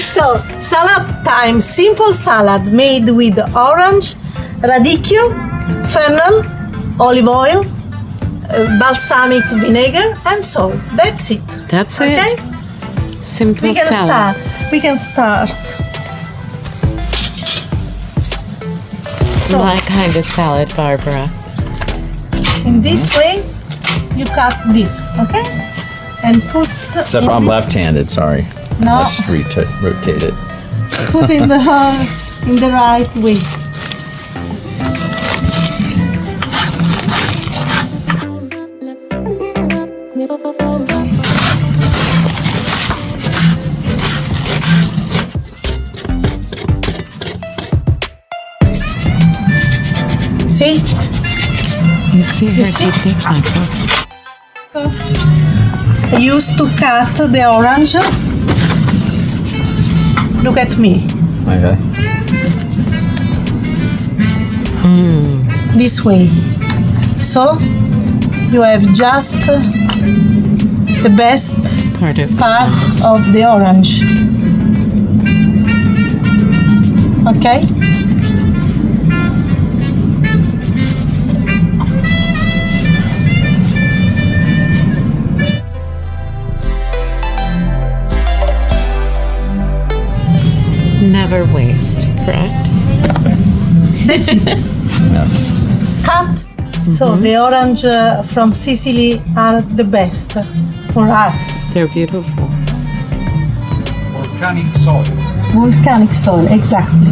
So, salad time, simple salad made with orange, radicchio, fennel, olive oil, balsamic vinegar, and salt. That's it. That's Okay? it. Simple We can salad. start. We can start. My kind of salad, Barbara. In this way, you cut this, okay? And put. Except in I'm the- left-handed, sorry. No. Let's rotate it. Put in the right way. See? You see her see? technique, Michael? I used to cut the orange. Look at me. Okay. This way. So you have just the best Part of part of the orange. Okay? never waste, correct? Yes. Cut. So the orange from Sicily are the best for us. They're beautiful. Volcanic soil. Volcanic soil, exactly.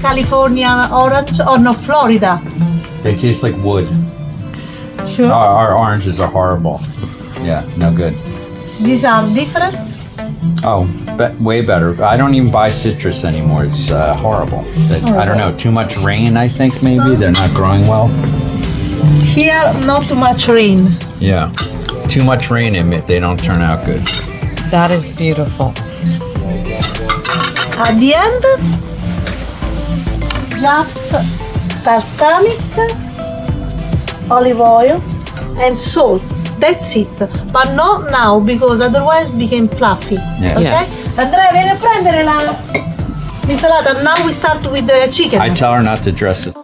California orange or no, Florida. They taste like wood. Sure. Our oranges are horrible. Yeah, no good. These are different. Oh, way better. I don't even buy citrus anymore. It's horrible. I don't know. Too much rain, I think, maybe. They're not growing well. Here, not too much rain. Yeah. Too much rain, they don't turn out good. That is beautiful. At the end, just balsamic, olive oil, and salt. That's it. But not now, because otherwise it became fluffy. Yeah. Okay? Yes. Andrea, vieni a prendere l'insalata. Now we start with the chicken. I tell her not to dress it.